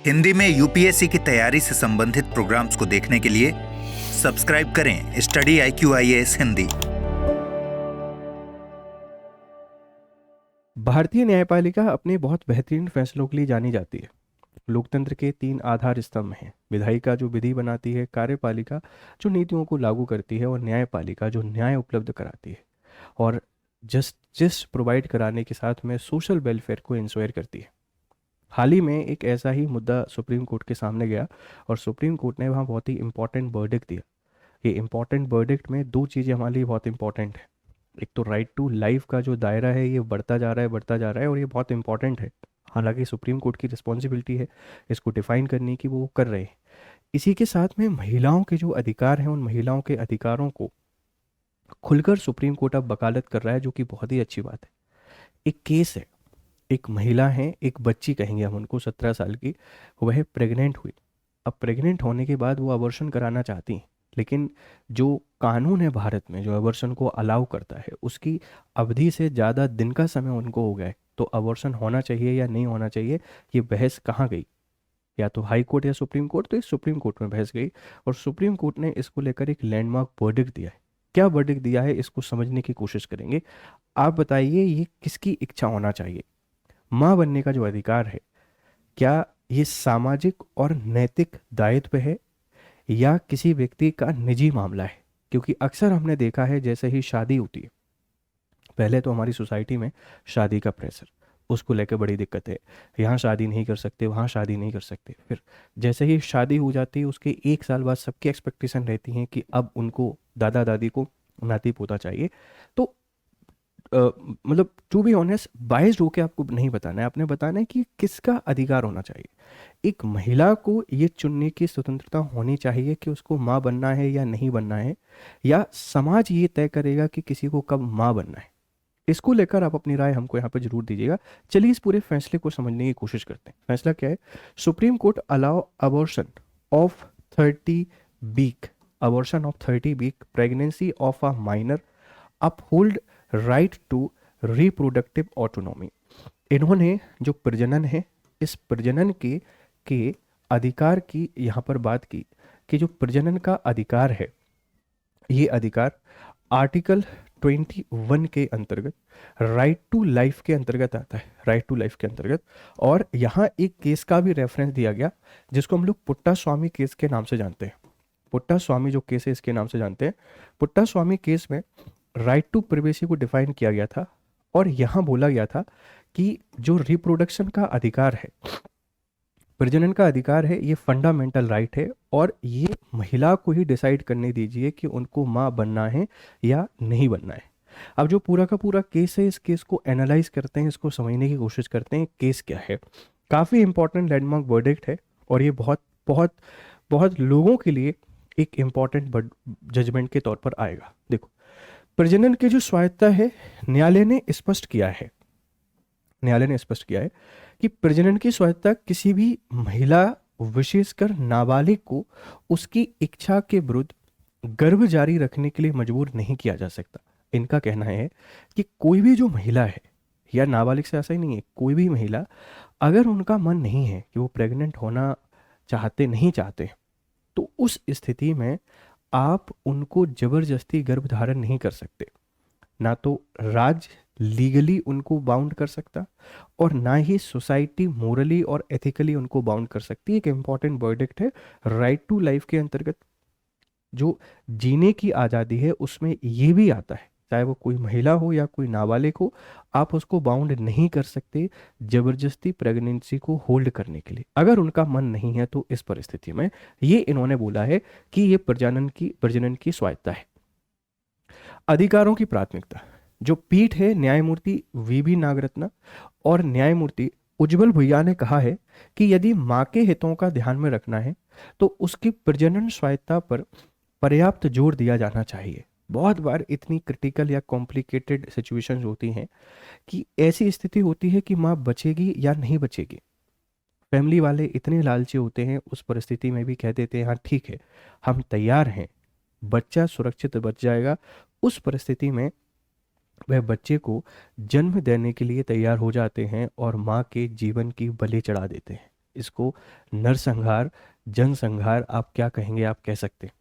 हिंदी में यूपीएससी की तैयारी से संबंधित प्रोग्राम्स को देखने के लिए सब्सक्राइब करें स्टडी IQIAS हिंदी। भारतीय न्यायपालिका अपने बहुत बेहतरीन फैसलों के लिए जानी जाती है। लोकतंत्र के 3 आधार स्तंभ हैं। विधायिका जो विधि बनाती है, कार्यपालिका जो नीतियों को लागू करती है और न्यायपालिका जो न्याय उपलब्ध कराती है और जस्टिस प्रोवाइड कराने के साथ में सोशल वेलफेयर को इंश्योर करती है। हाल ही में एक ऐसा ही मुद्दा सुप्रीम कोर्ट के सामने गया और सुप्रीम कोर्ट ने वहाँ बहुत ही इंपॉर्टेंट वर्डिक्ट दिया। ये इंपॉर्टेंट वर्डिक्ट में 2 चीज़ें हमारे लिए बहुत इंपॉर्टेंट है। एक तो राइट टू लाइफ का जो दायरा है ये बढ़ता जा रहा है और ये बहुत इंपॉर्टेंट है। हालांकि सुप्रीम कोर्ट की रिस्पॉन्सिबिलिटी है इसको डिफाइन करने की, वो कर रहे हैं। इसी के साथ में महिलाओं के जो अधिकार हैं, उन महिलाओं के अधिकारों को खुलकर सुप्रीम कोर्ट अब वकालत कर रहा है, जो कि बहुत ही अच्छी बात है। एक केस है, एक महिला है, एक बच्ची कहेंगे हम उनको, 17 साल की, वह प्रेग्नेंट हुई। अब प्रेग्नेंट होने के बाद वो अबॉर्शन कराना चाहती हैं, लेकिन जो कानून है भारत में जो अबॉर्शन को अलाउ करता है, उसकी अवधि से ज़्यादा दिन का समय उनको हो गया है। तो अबॉर्शन होना चाहिए या नहीं होना चाहिए, ये बहस कहाँ गई? या तो हाई कोर्ट या सुप्रीम कोर्ट। तो इस सुप्रीम कोर्ट में बहस गई और सुप्रीम कोर्ट ने इसको लेकर एक लैंडमार्क वर्डिक्ट दिया है। क्या वर्डिक्ट दिया है, इसको समझने की कोशिश करेंगे। आप बताइए, ये किसकी इच्छा होना चाहिए? माँ बनने का जो अधिकार है, क्या ये सामाजिक और नैतिक दायित्व है या किसी व्यक्ति का निजी मामला है? क्योंकि अक्सर हमने देखा है, जैसे ही शादी होती है, पहले तो हमारी सोसाइटी में शादी का प्रेशर, उसको लेकर बड़ी दिक्कत है। यहाँ शादी नहीं कर सकते, वहाँ शादी नहीं कर सकते। फिर जैसे ही शादी हो जाती है, उसके 1 साल बाद सबकी एक्सपेक्टेशन रहती है कि अब उनको दादा दादी को नाती पोता चाहिए। तो मतलब टू बी ऑनेस्ट, बाइज्ड होके आपको नहीं बताना है, आपने बताना है कि किसका अधिकार होना चाहिए। एक महिला को ये चुनने की स्वतंत्रता होनी चाहिए कि उसको माँ बनना है या नहीं बनना है, या समाज ये तय करेगा कि किसी को कब माँ बनना है? इसको लेकर आप अपनी राय हमको यहाँ पर जरूर दीजिएगा। चलिए इस पूरे फैसले को समझने की कोशिश करते हैं। फैसला क्या है? Supreme Court allow abortion of 30 week, abortion of 30 week pregnancy of a minor, uphold right to reproductive autonomy. इन्होंने जो प्रजनन है, इस प्रजनन के अधिकार की यहाँ पर बात की कि जो प्रजनन का अधिकार है, ये अधिकार आर्टिकल 21 के अंतर्गत राइट टू लाइफ के अंतर्गत आता है, राइट टू लाइफ के अंतर्गत। और यहाँ एक केस का भी रेफरेंस दिया गया जिसको हम लोग पुट्टा स्वामी केस के नाम से जानते हैं। पुट्टा स्वामी जो केस है, इसके नाम से जानते हैं। पुट्टा स्वामी केस में राइट टू प्रिवेसी को डिफाइन किया गया था और यहाँ बोला गया था कि जो रिप्रोडक्शन का अधिकार है, प्रजनन का अधिकार है, ये फंडामेंटल राइट है और ये महिला को ही डिसाइड करने दीजिए कि उनको माँ बनना है या नहीं बनना है। अब जो पूरा का पूरा केस है, इस केस को एनालाइज करते हैं, इसको समझने की कोशिश करते हैं केस क्या है। काफ़ी इंपॉर्टेंट लैंडमार्क वर्डिक्ट है और ये बहुत बहुत बहुत लोगों के लिए एक इम्पॉर्टेंट जजमेंट के तौर पर आएगा। देखो, प्रजनन की जो स्वायत्ता है, न्यायालय ने स्पष्ट किया है, न्यायालय ने स्पष्ट किया है कि प्रजनन की स्वायत्ता किसी भी महिला, विशेषकर नाबालिग को उसकी इच्छा के विरुद्ध गर्भ जारी रखने के लिए मजबूर नहीं किया जा सकता। इनका कहना है कि कोई भी जो महिला है, या नाबालिग से ऐसा ही नहीं है, कोई भी महिला, अगर उनका मन नहीं है कि वो प्रेग्नेंट होना नहीं चाहते, तो उस स्थिति में आप उनको जबरदस्ती गर्भ धारण नहीं कर सकते। ना तो राज्य लीगली उनको बाउंड कर सकता और ना ही सोसाइटी मोरली और एथिकली उनको बाउंड कर सकती। एक इंपॉर्टेंट वर्डिक्ट है। राइट टू लाइफ के अंतर्गत जो जीने की आज़ादी है, उसमें ये भी आता है, चाहे वो कोई महिला हो या कोई नाबालिग हो, आप उसको बाउंड नहीं कर सकते जबरदस्ती प्रेगनेंसी को होल्ड करने के लिए, अगर उनका मन नहीं है। तो इस परिस्थिति में ये इन्होंने बोला है कि ये प्रजनन की स्वायत्ता है। अधिकारों की प्राथमिकता, जो पीठ है, न्यायमूर्ति वीबी नागरत्ना और न्यायमूर्ति उज्जवल भुइया ने कहा है कि यदि मां के हितों का ध्यान में रखना है तो उसकी प्रजनन स्वायत्ता पर पर्याप्त जोर दिया जाना चाहिए। बहुत बार इतनी क्रिटिकल या कॉम्प्लिकेटेड सिचुएशंस होती हैं कि ऐसी स्थिति होती है कि माँ बचेगी या नहीं बचेगी। फैमिली वाले इतने लालची होते हैं, उस परिस्थिति में भी कह देते हैं हाँ ठीक है, हम तैयार हैं, बच्चा सुरक्षित बच जाएगा। उस परिस्थिति में वह बच्चे को जन्म देने के लिए तैयार हो जाते हैं और माँ के जीवन की बलि चढ़ा देते हैं। इसको नरसंहार, जनसंहार आप क्या कहेंगे, आप कह सकते हैं।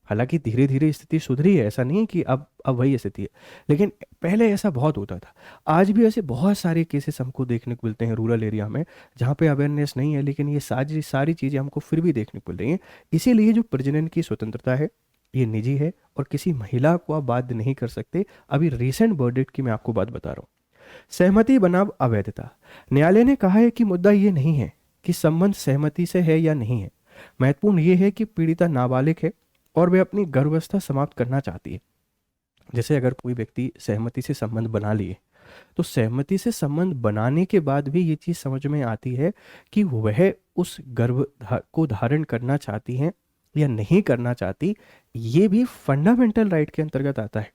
हालांकि धीरे धीरे स्थिति सुधरी है, ऐसा नहीं है कि अब वही स्थिति है, लेकिन पहले ऐसा बहुत होता था। आज भी ऐसे बहुत सारे केसेस हमको देखने को मिलते हैं रूरल एरिया में, जहाँ पे अवेयरनेस नहीं है, लेकिन ये सारी सारी चीज़ें हमको फिर भी देखने को मिल रही हैं। इसीलिए जो प्रजनन की स्वतंत्रता है ये निजी है और किसी महिला को आप बाध्य नहीं कर सकते। अभी रिसेंट वर्डिक्ट की मैं आपको बात बता रहा हूँ। सहमति बनाम अवैधता। न्यायालय ने कहा है कि मुद्दा ये नहीं है कि संबंध सहमति से है या नहीं है, महत्वपूर्ण ये है कि पीड़िता नाबालिग है और वे अपनी गर्भावस्था समाप्त करना चाहती है। जैसे अगर कोई व्यक्ति सहमति से संबंध बना लिए, तो सहमति से संबंध बनाने के बाद भी ये चीज़ समझ में आती है कि वह उस को धारण करना चाहती हैं या नहीं करना चाहती, ये भी फंडामेंटल राइट के अंतर्गत आता है।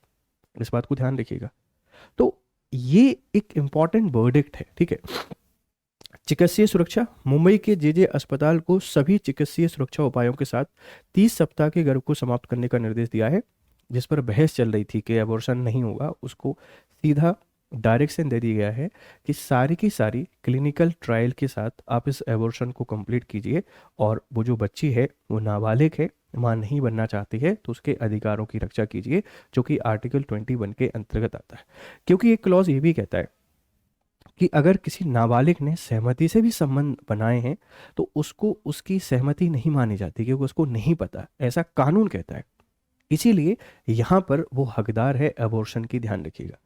इस बात को ध्यान रखिएगा। तो ये एक इम्पॉर्टेंट वर्डिक्ट है, ठीक है। चिकित्सीय सुरक्षा। मुंबई के जे अस्पताल को सभी चिकित्सीय सुरक्षा उपायों के साथ 30 सप्ताह के गर्भ को समाप्त करने का निर्देश दिया है। जिस पर बहस चल रही थी कि अबॉर्शन नहीं होगा, उसको सीधा डायरेक्शन दे दिया गया है कि सारी की सारी क्लिनिकल ट्रायल के साथ आप इस एबॉर्शन को कंप्लीट कीजिए, और वो जो बच्ची है वो नाबालिग है, मां नहीं बनना चाहती है, तो उसके अधिकारों की रक्षा कीजिए, जो कि आर्टिकल 21 के अंतर्गत आता है। क्योंकि एक क्लॉज ये भी कहता है कि अगर किसी नाबालिग ने सहमति से भी संबंध बनाए हैं तो उसको उसकी सहमति नहीं मानी जाती, क्योंकि उसको नहीं पता, ऐसा कानून कहता है। इसीलिए यहाँ पर वो हकदार है अबॉर्शन की, ध्यान रखिएगा।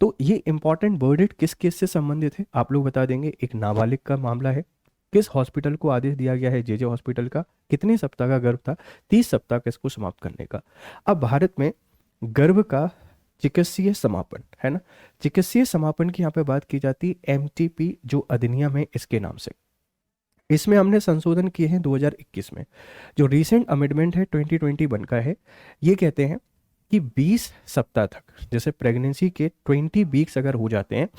तो ये इंपॉर्टेंट वर्डिक्ट किस केस से संबंधित है, आप लोग बता देंगे। एक नाबालिग का मामला है, किस हॉस्पिटल को आदेश दिया गया है, जे हॉस्पिटल का, कितने सप्ताह का गर्भ था, 30 सप्ताह का इसको समाप्त करने का। अब भारत में गर्भ का चिकित्सीय समापन है ना, चिकित्सीय समापन की यहाँ पे बात की जाती है MTP जो अधिनियम है इसके नाम से। इसमें हमने संशोधन किए हैं 2021 में। जो रीसेंट अमेंडमेंट है 2021 का है, ये कहते हैं कि 20 सप्ताह तक, जैसे प्रेगनेंसी के 20 वीक्स अगर हो जाते हैं,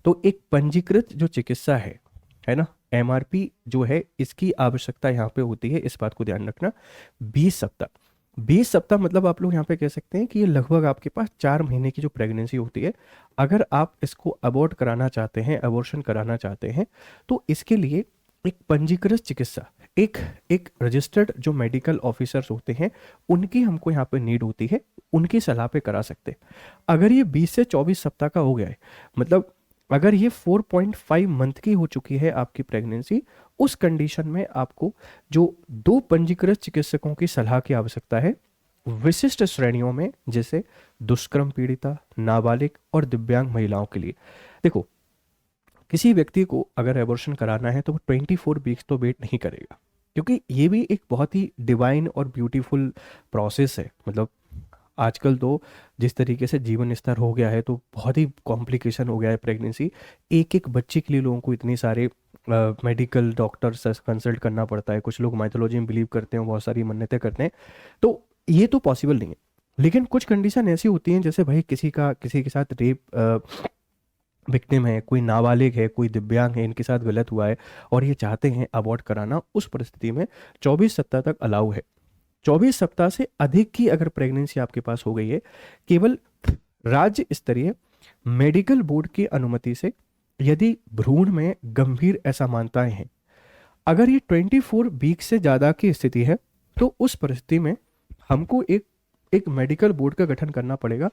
तो एक पंजीकृत जो चिकित्सा है ना, MRP जो है, इसकी आवश्यकता यहाँ पे होती है। इस बात को ध्यान रखना। 20 सप्ताह मतलब आप लोग यहाँ पे कह सकते हैं कि ये लगभग आपके पास 4 महीने की जो प्रेगनेंसी होती है, अगर आप इसको अबॉर्ट कराना चाहते हैं, अबॉर्शन कराना चाहते हैं, तो इसके लिए एक पंजीकृत चिकित्सा, एक रजिस्टर्ड जो मेडिकल ऑफिसर्स होते हैं, उनकी हमको यहाँ पे नीड होती है, उनकी सलाह पे करा सकते हैं। अगर ये 20 से 24 सप्ताह का हो गया है, मतलब अगर ये 4.5 मंथ की हो चुकी है आपकी प्रेगनेंसी, उस कंडीशन में आपको जो 2 पंजीकृत चिकित्सकों की सलाह की आवश्यकता है विशिष्ट श्रेणियों में, जैसे दुष्कर्म पीड़िता, नाबालिग और दिव्यांग महिलाओं के लिए। देखो, किसी व्यक्ति को अगर एबॉर्शन कराना है तो वो 24 वीक्स तो वेट नहीं करेगा, क्योंकि ये भी एक बहुत ही डिवाइन और ब्यूटीफुल प्रोसेस है। मतलब आजकल तो जिस तरीके से जीवन स्तर हो गया है, तो बहुत ही कॉम्प्लिकेशन हो गया है प्रेगनेंसी। एक बच्चे के लिए लोगों को इतने सारे मेडिकल डॉक्टर से कंसल्ट करना पड़ता है। कुछ लोग माइथोलॉजी में बिलीव करते हैं, बहुत सारी मन्नतें करते हैं, तो ये तो पॉसिबल नहीं है। लेकिन कुछ कंडीशन ऐसी होती हैं, जैसे भाई किसी के साथ रेप विक्टिम है, कोई नाबालिग है, कोई दिव्यांग है, इनके साथ गलत हुआ है और ये चाहते हैं अबॉर्ट कराना, उस परिस्थिति में 24 सप्ताह तक अलाउ है। 24 सप्ताह से अधिक की अगर प्रेगनेंसी आपके पास हो गई है, केवल राज्य स्तरीय मेडिकल बोर्ड की अनुमति से, यदि भ्रूण में गंभीर असमानताएं हैं, अगर ये 24 वीक से ज़्यादा की स्थिति है, तो उस परिस्थिति में हमको एक मेडिकल बोर्ड का गठन करना पड़ेगा।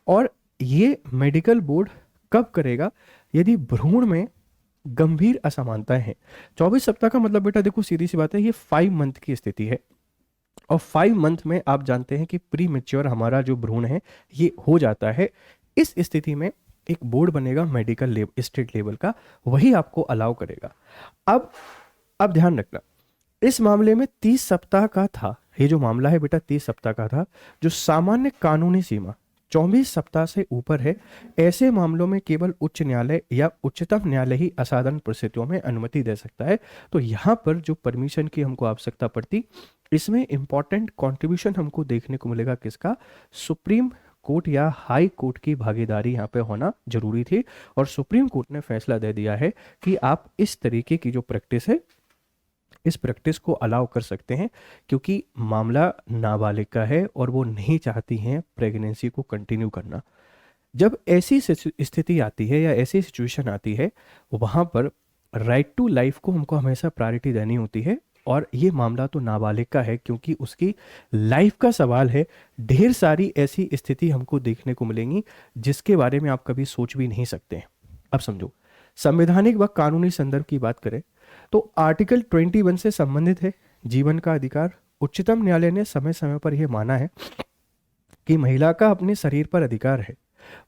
और ये मेडिकल बोर्ड कब करेगा? यदि भ्रूण में गंभीर असमानताएं हैं। 24 सप्ताह का मतलब बेटा देखो, सीधी सी बात है, ये 5 मंथ की स्थिति है, और 5 मंथ में आप जानते हैं कि प्री मैच्योर हमारा जो भ्रूण है ये हो जाता है। इस स्थिति में एक बोर्ड बनेगा मेडिकल स्टेट लेवल का, वही आपको अलाउ करेगा। अब ध्यान रखना, इस मामले में 30 सप्ताह का था, ये जो मामला है बेटा 30 सप्ताह का था। जो सामान्य कानूनी सीमा 24 सप्ताह से ऊपर है, ऐसे मामलों में केवल उच्च न्यायालय या उच्चतम न्यायालय ही असाधारण परिस्थितियों में अनुमति दे सकता है। तो यहाँ पर जो परमिशन की हमको आवश्यकता पड़ती, इसमें इंपॉर्टेंट कंट्रीब्यूशन हमको देखने को मिलेगा किसका? सुप्रीम कोर्ट या हाई कोर्ट की भागीदारी यहाँ पे होना जरूरी थी। और सुप्रीम कोर्ट ने फैसला दे दिया है कि आप इस तरीके की जो प्रैक्टिस है, इस प्रैक्टिस को अलाउ कर सकते हैं, क्योंकि मामला नाबालिग का है और वो नहीं चाहती हैं प्रेगनेंसी को कंटिन्यू करना। जब ऐसी स्थिति आती है या ऐसी सिचुएशन आती है, वहाँ पर राइट टू लाइफ को हमको हमेशा प्रायोरिटी देनी होती है, और ये मामला तो नाबालिग का है क्योंकि उसकी लाइफ का सवाल है। ढेर सारी ऐसी स्थिति हमको देखने को मिलेंगी जिसके बारे में आप कभी सोच भी नहीं सकते हैं। अब समझो, संवैधानिक व कानूनी संदर्भ की बात करें तो आर्टिकल 21 से संबंधित है जीवन का अधिकार। उच्चतम न्यायालय ने समय समय पर यह माना है कि महिला का अपने शरीर पर अधिकार है।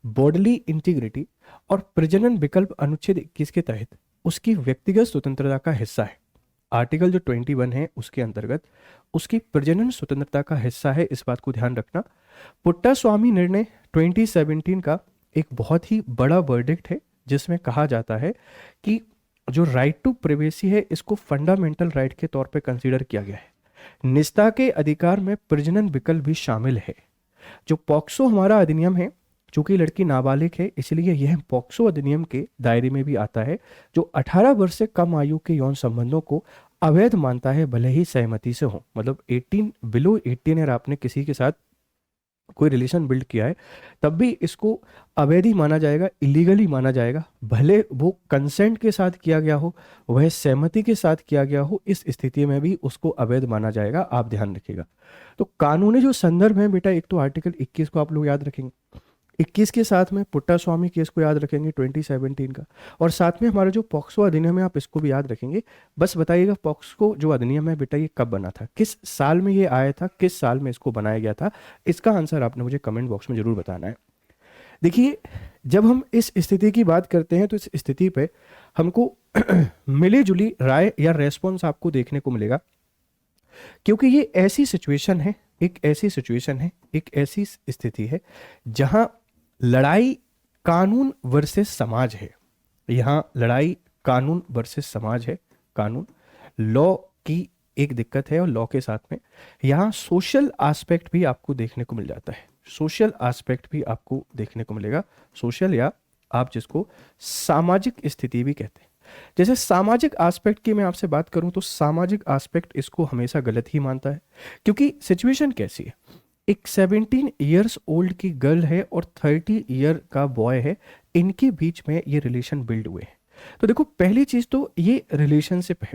बॉडली इंटीग्रिटी और प्रजनन विकल्प अनुच्छेद 21 के तहत उसकी व्यक्तिगत स्वतंत्रता का हिस्सा है। आर्टिकल जो 21 है उसके अंतर्गत उसकी प्रजनन स्वतंत्रता का हिस्सा है, इस बात को ध्यान रखना। पुट्टास्वामी निर्णय 2017 का एक बहुत ही बड़ा वर्डिक्ट है जिसमें कहा जाता है कि जो राइट टू प्राइवेसी है इसको फंडामेंटल राइट के तौर पे कंसीडर किया गया है। निजता के अधिकार में प्रजनन विकल्प भी शामिल है। जो पॉक्सो हमारा अधिनियम है, चूंकि लड़की नाबालिग है इसलिए यह पॉक्सो अधिनियम के दायरे में भी आता है, जो 18 वर्ष से कम आयु के यौन संबंधों को अवैध मानता है भले ही सहमति से हो। मतलब 18 बिलो 18 अगर आपने किसी के साथ कोई रिलेशन बिल्ड किया है तब भी इसको अवैध ही माना जाएगा, इलीगली माना जाएगा, भले वो कंसेंट के साथ किया गया हो, वह सहमति के साथ किया गया हो, इस स्थिति में भी उसको अवैध माना जाएगा। आप ध्यान रखिएगा। तो कानूनी जो संदर्भ है बेटा, एक तो आर्टिकल 21 को आप लोग याद रखेंगे, 21 के साथ में पुट्टास्वामी केस को याद रखेंगे 2017 का, और साथ में हमारा जो पॉक्सो अधिनियम है आप इसको भी याद रखेंगे। बस बताइएगा पॉक्सो जो अधिनियम है बेटा ये कब बना था, किस साल में ये आया था, किस साल में इसको बनाया गया था, इसका आंसर आपने मुझे कमेंट बॉक्स में जरूर बताना है। देखिए, जब हम इस स्थिति की बात करते हैं तो इस स्थिति पे हमको मिली जुली राय या रेस्पॉन्स आपको देखने को मिलेगा, क्योंकि ये ऐसी सिचुएशन है, एक ऐसी स्थिति है जहां लड़ाई कानून वर्सेस समाज है। यहां लड़ाई कानून वर्सेस समाज है। कानून लॉ की एक दिक्कत है और लॉ के साथ में यहां सोशल एस्पेक्ट भी आपको देखने को मिल जाता है। सोशल एस्पेक्ट भी आपको देखने को मिलेगा। सोशल या आप जिसको सामाजिक स्थिति भी कहते हैं। जैसे सामाजिक एस्पेक्ट की मैं आपसे बात करूं तो सामाजिक एस्पेक्ट इसको हमेशा गलत ही मानता है, क्योंकि सिचुएशन कैसी है, एक 17 इयर्स ओल्ड की गर्ल है और 30 ईयर का बॉय है, इनके बीच में ये रिलेशन बिल्ड हुए हैं। तो देखो, पहली चीज तो ये रिलेशनशिप है।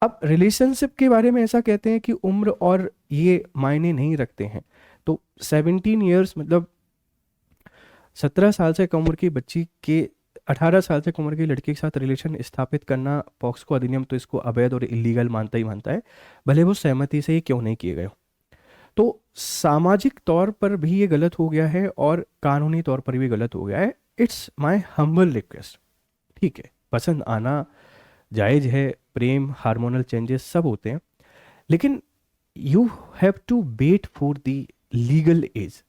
अब रिलेशनशिप के बारे में ऐसा कहते हैं कि उम्र और ये मायने नहीं रखते हैं। तो 17 इयर्स मतलब 17 साल से कम उम्र की बच्ची के 18 साल से कम उम्र की लड़की के साथ रिलेशन स्थापित करना, पॉक्सो अधिनियम तो इसको अवैध और इलीगल मानता ही मानता है, भले वो सहमति से ही क्यों नहीं किए गए हो। तो सामाजिक तौर पर भी ये गलत हो गया है और कानूनी तौर पर भी गलत हो गया है। It's my humble request. ठीक है, पसंद आना जायज़ है, प्रेम, हार्मोनल चेंजेस सब होते हैं, लेकिन you have to wait for the legal age.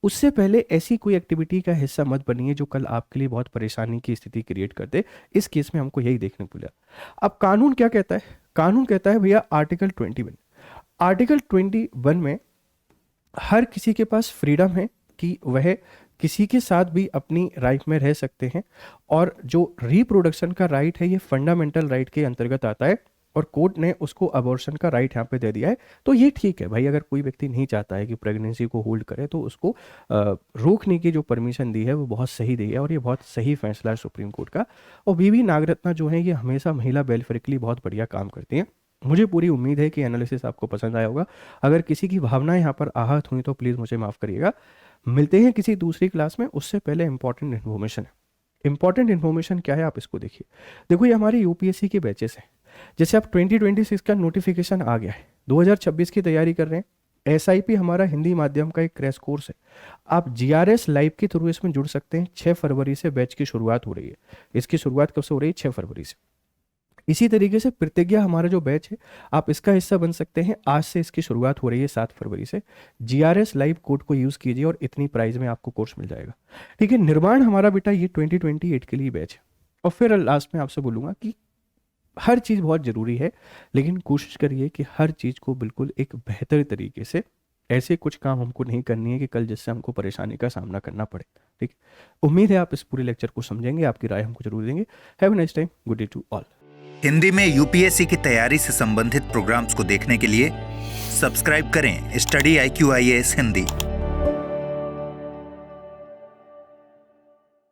उससे पहले ऐसी कोई एक्टिविटी का हिस्सा मत बनिए जो कल आपके लिए बहुत परेशानी की स्थिति क्रिएट कर दे। इस केस में हमको यही देखने को मिला। अब कानून क्या कहता है? कानून कहता है भैया आर्टिकल 21 में हर किसी के पास फ्रीडम है कि वह किसी के साथ भी अपनी लाइफ में रह सकते हैं, और जो रिप्रोडक्शन का राइट है ये फंडामेंटल राइट के अंतर्गत आता है, और कोर्ट ने उसको अबॉर्शन का राइट यहाँ पे दे दिया है। तो ये ठीक है भाई, अगर कोई व्यक्ति नहीं चाहता है कि प्रेगनेंसी को होल्ड करे तो उसको रोकने की जो परमिशन दी है वो बहुत सही दी है, और ये बहुत सही फैसला है सुप्रीम कोर्ट का। और बीवी नागरत्ना जो है ये हमेशा महिला वेलफेयर के लिए बहुत बढ़िया काम करती हैं। मुझे पूरी उम्मीद है कि एनालिसिस आपको पसंद आया होगा। अगर किसी की भावनाएं यहाँ पर आहत हुई तो प्लीज़ मुझे माफ़ करिएगा। मिलते हैं किसी दूसरी क्लास में, उससे पहले इंपॉर्टेंट इन्फॉर्मेशन है। इंपॉर्टेंट इन्फॉर्मेशन क्या है आप इसको देखिए। देखो, ये हमारी यूपीएससी के बैचेस हैं। जैसे आप 2026 का नोटिफिकेशन आ गया है, 2026 की तैयारी कर रहे हैं। एसआईपी हमारा हिंदी माध्यम का एक क्रैश कोर्स है। आप जीआरएस लाइव के थ्रू इसमें जुड़ सकते हैं। 6 फरवरी से बैच की शुरुआत हो रही है। इसकी शुरुआत कब से हो रही है? 6 फरवरी से। इसी तरीके से प्रतिज्ञा हमारा जो बैच है, आप इसका हिस्सा बन सकते हैं। आज से इसकी शुरुआत हो रही है 7 फरवरी से। जीआरएस लाइव कोड को यूज़ कीजिए और इतनी प्राइस में आपको कोर्स मिल जाएगा। ठीक है, निर्माण हमारा बेटा ये 2028 के लिए बैच है। और फिर लास्ट में आपसे बोलूँगा कि हर चीज़ बहुत ज़रूरी है, लेकिन कोशिश करिए कि हर चीज़ को बिल्कुल एक बेहतर तरीके से, ऐसे कुछ काम हमको नहीं करनी है कि कल जिससे हमको परेशानी का सामना करना पड़े। ठीक, उम्मीद है आप इस पूरे लेक्चर को समझेंगे, आपकी राय हमको जरूर देंगे। Have a nice time, good day to all. Hindi में यूपीएससी की तैयारी से संबंधित प्रोग्राम्स को देखने के लिए सब्सक्राइब करें स्टडी IQ IAS हिंदी।